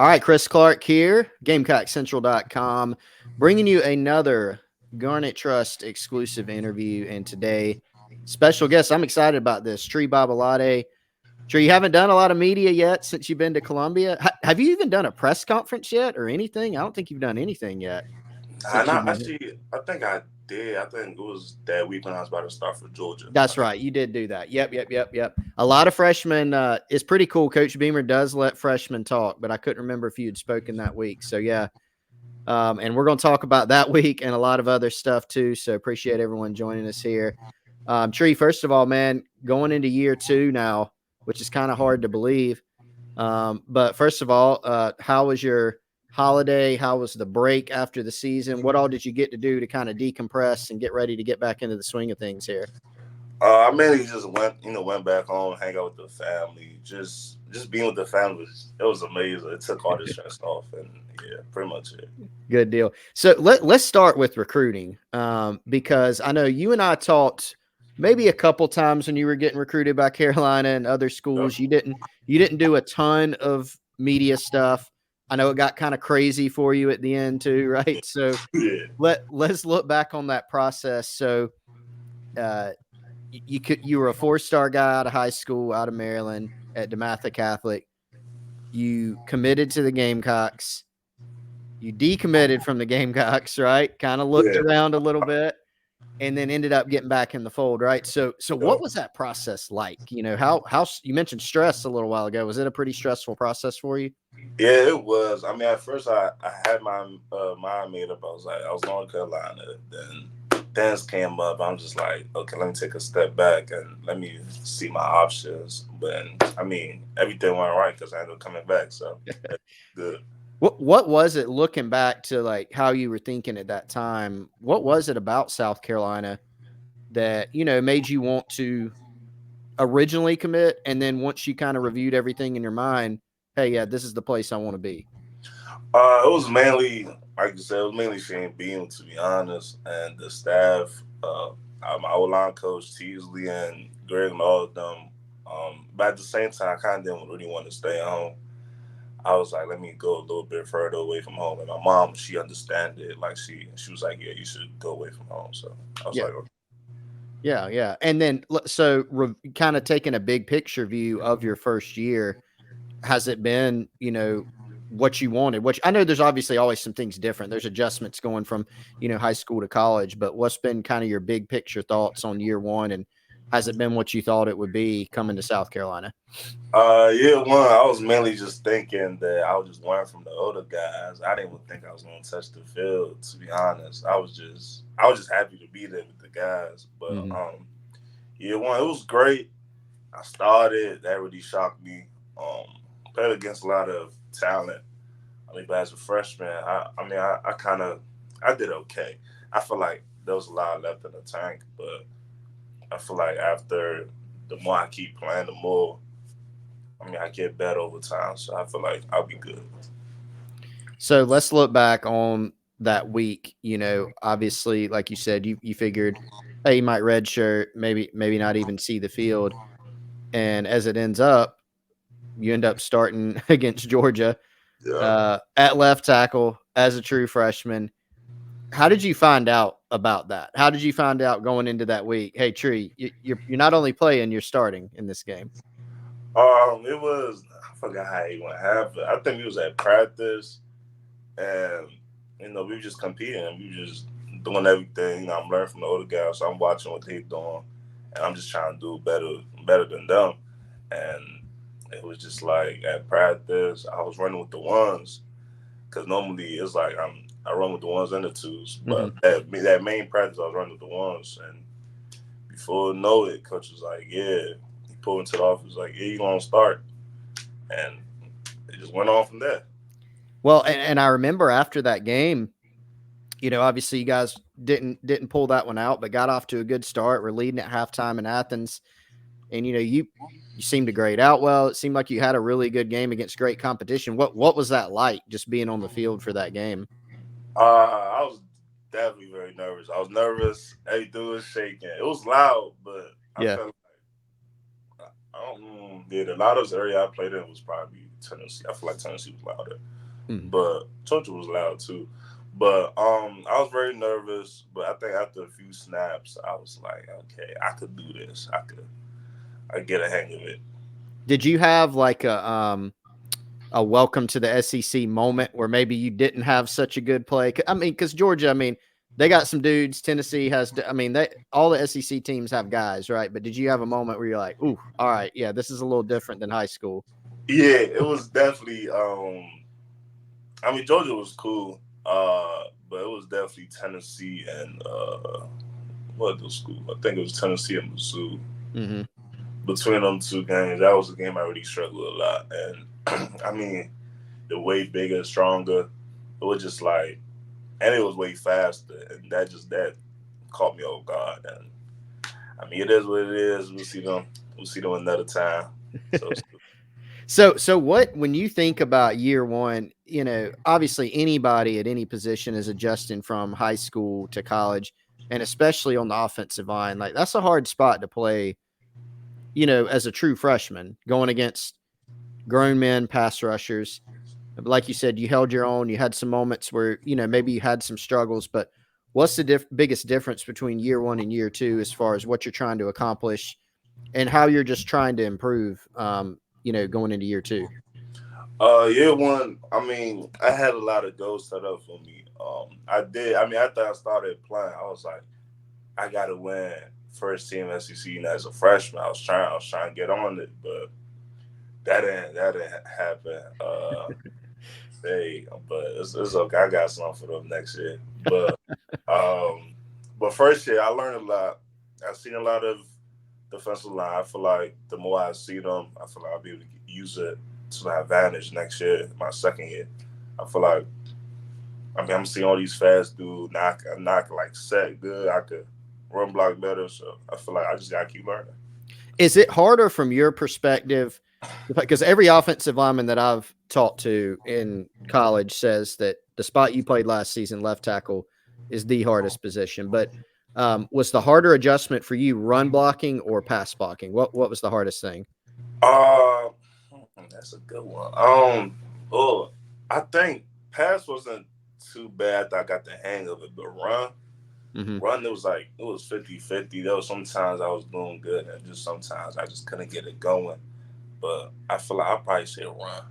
All right, Chris Clark here, GamecockCentral.com, bringing you another Garnet Trust exclusive interview. And today, special guest. I'm excited about this. Tree Babalade. Tree, you haven't done a lot of media yet since you've been to Columbia. Have you even done a press conference yet or anything? I don't think you've done anything yet I since you've not been here. actually. I think I did. I think it was that week when I was about to start for Georgia. That's right. You did do that. Yep. A lot of freshmen. It's pretty cool. Coach Beamer does let freshmen talk, but I couldn't remember if you had spoken that week. So, yeah. And we're going to talk about that week and a lot of other stuff too. So appreciate everyone joining us here. Tree, first of all, man, going into year 2 now, which is kind of hard to believe. But first of all, how was your holiday? How was the break after the season? What all did you get to do to kind of decompress and get ready to get back into the swing of things here? I mainly just went back home, hang out with the family. Just being with the family it was amazing. It took all the stress off, and yeah, pretty much it. Good deal. So let's start with recruiting, because I know you and I talked maybe a couple times when you were getting recruited by Carolina and other Yep. schools. You didn't do a ton of media stuff. I know it got kind of crazy for you at the end too, right? So Yeah. let's look back on that process. So uh, you were a 4-star guy out of high school, out of Maryland at DeMatha Catholic. You committed to the Gamecocks. You decommitted from the Gamecocks, right? Kind of looked Yeah. around a little bit and then ended up getting back in the fold, right? So what Yep. was that process like? You know, how you mentioned stress a little while ago. Was it a pretty stressful process for you? Yeah, it was. I mean, at first I had my mind made up. I was going to Carolina. Then things came up. I'm just like, okay, let me take a step back and let me see my options. But I mean, everything went right because I ended up coming back. So that's good. What was it looking back to like how you were thinking at that time? What was it about South Carolina that, made you want to originally commit and then once you kind of reviewed everything in your mind, hey, yeah, this is the place I want to be? It was mainly, like you said, it was mainly Shane Beam, to be honest, and the staff, my O line coach Teasley and Greg and all of them. But at the same time, I kind of didn't really want to stay home. I was like, let me go a little bit further away from home. And my mom, she understand it. Like she was like, yeah, you should go away from home. So I was Yeah. like, okay. Yeah. And then, so kind of taking a big picture view of your first year, has it been, what you wanted? Which I know there's obviously always some things different. There's adjustments going from, high school to college, but what's been kind of your big picture thoughts on year 1? And has it been what you thought it would be coming to South Carolina? Year one, I was mainly just thinking that I would just learn from the older guys. I didn't even think I was going to touch the field. To be honest, I was just happy to be there with the guys. But Hmm. year one, it was great. I started. That really shocked me. Played against a lot of talent. I mean, but as a freshman, I kind of I did okay. I feel like there was a lot left in the tank, but I feel like after the more I keep playing, the more I get better over time. So I feel like I'll be good. So let's look back on that week. Obviously, like you said, you figured, hey, you might redshirt, maybe not even see the field. And as it ends up, you end up starting against Georgia Yeah. at left tackle as a true freshman. How did you find out about that? How did you find out going into that week? Hey, Tree, you're not only playing, you're starting in this game. It was I forgot how it went happen. I think we was at practice, and we were just competing. And we were just doing everything. I'm learning from the older guys, so I'm watching what they doing, and I'm just trying to do better than them. And it was just like at practice, I was running with the ones because normally it's like I run with the ones and the twos, Hmm. but that main practice I was running with the ones, and before I know it, coach was like, "Yeah," he pulled into the office like, "Yeah, you gonna start," and it just went on from there. Well, and I remember after that game, obviously you guys didn't pull that one out, but got off to a good start. We're leading at halftime in Athens, and you seemed to grade out well. It seemed like you had a really good game against great competition. What was that like, just being on the field for that game? I was definitely very nervous. I was nervous. Everything was shaking. It was loud, but I Yeah. felt like I don't. Yeah, the loudest area I played in was probably Tennessee. I feel like Tennessee was louder, Mhm. but Georgia was loud too. But I was very nervous. But I think after a few snaps, I was like, okay, I could do this. I get a hang of it. Did you have like a welcome to the SEC moment where maybe you didn't have such a good play? I mean, because Georgia, I mean, they got some dudes. Tennessee has, I mean, they all the SEC teams have guys, right? But did you have a moment where you're like, "Ooh, all right, yeah, this is a little different than high school"? Yeah, it was definitely. I mean, Georgia was cool, but it was definitely Tennessee and what those schools? I think it was Tennessee and Mizzou. Hmm. Between them two games, that was a game I really struggled a lot. And I mean, the way bigger, stronger. It was just like, and it was way faster, and that caught me off guard. And I mean, it is what it is. We'll see them. We'll see them another time. So So what when you think about year one, obviously anybody at any position is adjusting from high school to college, and especially on the offensive line, like that's a hard spot to play, as a true freshman going against grown men pass rushers. Like you said, you held your own. You had some moments where, maybe you had some struggles, but what's the biggest difference between year one and year two as far as what you're trying to accomplish and how you're just trying to improve, going into year two? year one, I mean, I had a lot of goals set up for me. I did. I mean, after I started playing, I was like, I gotta win first team SEC. And as a freshman, I was trying to get on it, but that didn't happen. But it's okay. I got something for them next year. Um, but first year, I learned a lot. I've seen a lot of defensive line. I feel like the more I see them, I feel like I'll be able to use it to my advantage next year, my second year. I feel like I mean I'm seeing all these fast dudes knock like set good. I could run block better, so I feel like I just gotta keep learning. Is it harder from your perspective? Because every offensive lineman that I've talked to in college says that the spot you played last season, left tackle, is the hardest position. But was the harder adjustment for you run blocking or pass blocking? What was the hardest thing? Uh, that's a good one. Oh, I think pass wasn't too bad. I got the hang of it, but Hmm. run, it was like it was 50-50. There was sometimes I was doing good, and just sometimes I just couldn't get it going. But I feel like I probably say run.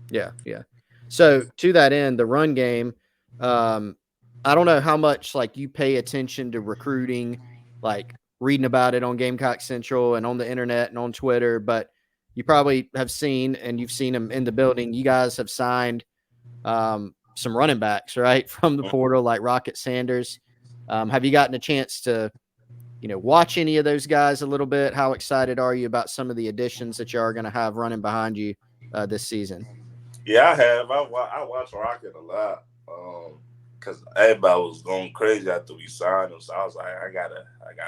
Yeah, yeah. So to that end, the run game, um, I don't know how much like you pay attention to recruiting, like reading about it on Gamecock Central and on the internet and on Twitter, but you probably have seen and you've seen them in the building. You guys have signed some running backs, right, from the portal, like Rocket Sanders. Have you gotten a chance to, watch any of those guys a little bit? How excited are you about some of the additions that you are going to have running behind you this season? Yeah, I have. I watch Rocket a lot. Cause everybody was going crazy after we signed him. So I was like, I gotta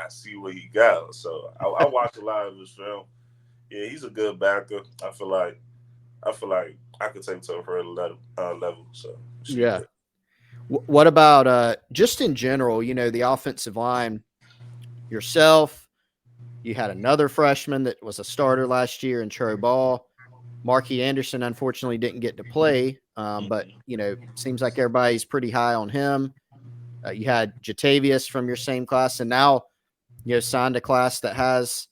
see what he got. So I watched a lot of his film. Yeah, he's a good backer. I feel like I could take him to a further level. So should be Yeah. good. What about just in general, the offensive line yourself? You had another freshman that was a starter last year in Tro Ball. Marky Anderson unfortunately didn't get to play, but seems like everybody's pretty high on him. You had Jatavius from your same class, and now signed a class that has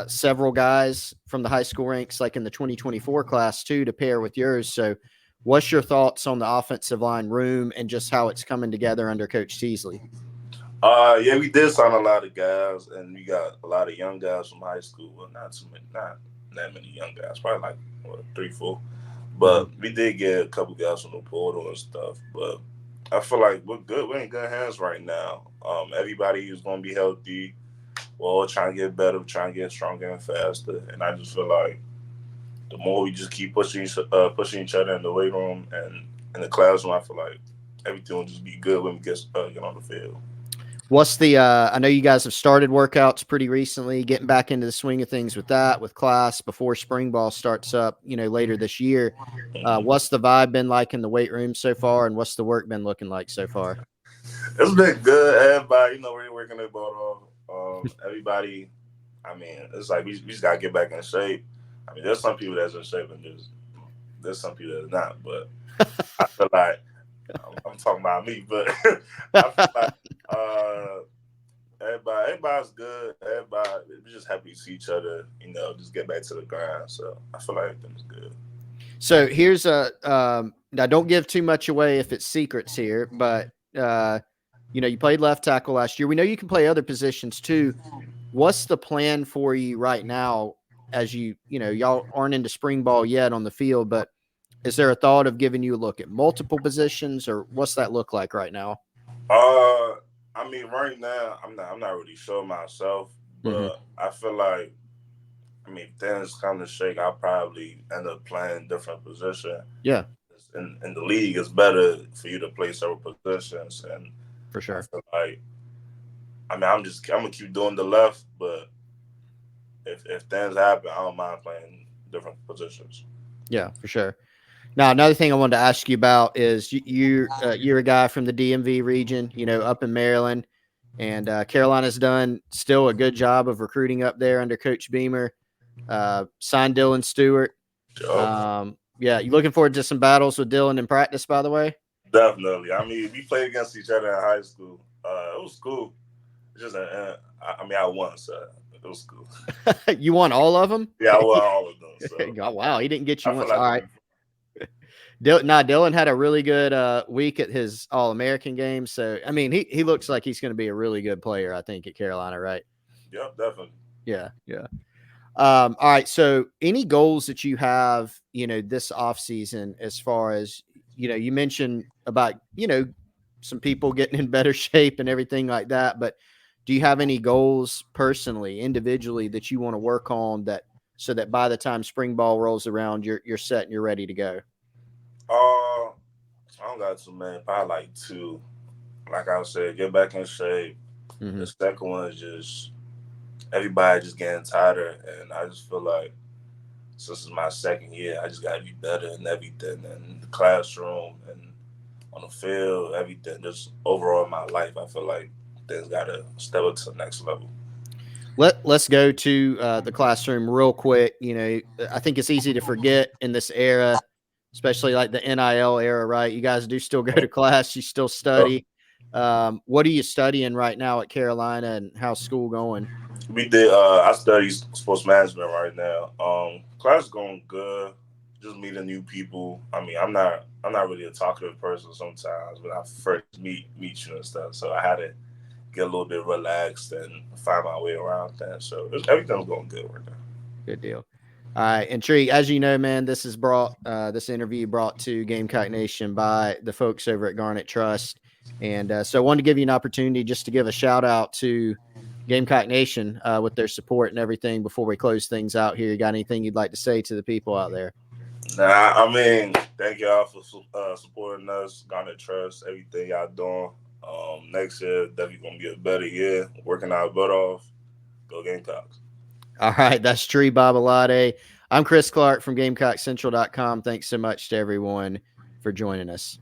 several guys from the high school ranks, like in the 2024 class too, to pair with yours. So, what's your thoughts on the offensive line room and just how it's coming together under Coach Teasley? Yeah, we did sign a lot of guys, and we got a lot of young guys from high school. Well, not too many, not that many young guys. Probably like what, 3, 4. Mm-hmm. But we did get a couple guys from the portal and stuff. But I feel like we're good. We're in good hands right now. Everybody is going to be healthy. We're all trying to get better, trying to get stronger and faster. And I just feel like the more we just keep pushing each other in the weight room and in the classroom, I feel like everything will just be good when we get on the field. What's the I know you guys have started workouts pretty recently, getting back into the swing of things with that, with class before spring ball starts up, later this year. Mhm. What's the vibe been like in the weight room so far, and what's the work been looking like so far? It's been good. Everybody, we're working their butt off. Everybody, I mean, it's like we just gotta get back in shape. I mean, there's some people that's in shape and just there's some people that's not, but I feel like I'm talking about me, but I feel like uh, everybody's good. Everybody, we're just happy to see each other. Just get back to the grind. So I feel like everything's good. So here's a now don't give too much away if it's secrets here, but you played left tackle last year. We know you can play other positions too. What's the plan for you right now as y'all aren't into spring ball yet on the field, but is there a thought of giving you a look at multiple positions, or what's that look like right now? I mean, right now I'm not really sure myself, Mm-hmm. but I feel like if things come to shake, I'll probably end up playing different position. Yeah, In the league, it's better for you to play several positions, and for I sure. feel like I'm gonna keep doing the left, but if things happen, I don't mind playing different positions. Yeah, for sure. Now, another thing I wanted to ask you about is you're a guy from the DMV region, up in Maryland, and Carolina's done still a good job of recruiting up there under Coach Beamer. Signed Dylan Stewart. Yup. Yeah, you looking forward to some battles with Dylan in practice, by the way? Definitely. We played against each other in high school. It was cool. It's just, I won, so it was cool. You won all of them? Yeah, I won all of them. So Oh, wow, he didn't get you I feel once. like All it'll right. be Dylan had a really good week at his All-American game. So, he looks like he's going to be a really good player, I think, at Carolina, right? Yep, definitely. Yeah, yeah. All right. So, any goals that you have, this off season, as far as you mentioned about some people getting in better shape and everything like that, but do you have any goals personally, individually, that you want to work on so that by the time spring ball rolls around, you're set and you're ready to go? I don't got too many. Probably like two. Like I said, get back in shape. Mm-hmm. The second one is just everybody just getting tighter, and I just feel like since it's my second year, I just gotta be better in everything, in the classroom and on the field, everything. Just overall in my life, I feel like things gotta step up to the next level. Let's go to the classroom real quick. I think it's easy to forget in this era, especially like the NIL era, right? You guys do still go to class, you still study. What are you studying right now at Carolina, and how's school going? We did. I study sports management right now. Class is going good. Just meeting new people. I'm not really a talkative person sometimes, but I first meet you and stuff. So I had to get a little bit relaxed and find my way around things. So everything's going good right now. Good deal. All right, and Tree, as you know, man, this interview brought to Gamecock Nation by the folks over at Garnet Trust, and so I wanted to give you an opportunity just to give a shout out to Gamecock Nation with their support and everything before we close things out here. You got anything you'd like to say to the people out there? Nah, thank y'all for supporting us, Garnet Trust, everything y'all doing. Next year definitely gonna be a better year. Working our butt off. Go Gamecocks. All right, that's Tree Babalade. I'm Chris Clark from GamecockCentral.com. Thanks so much to everyone for joining us.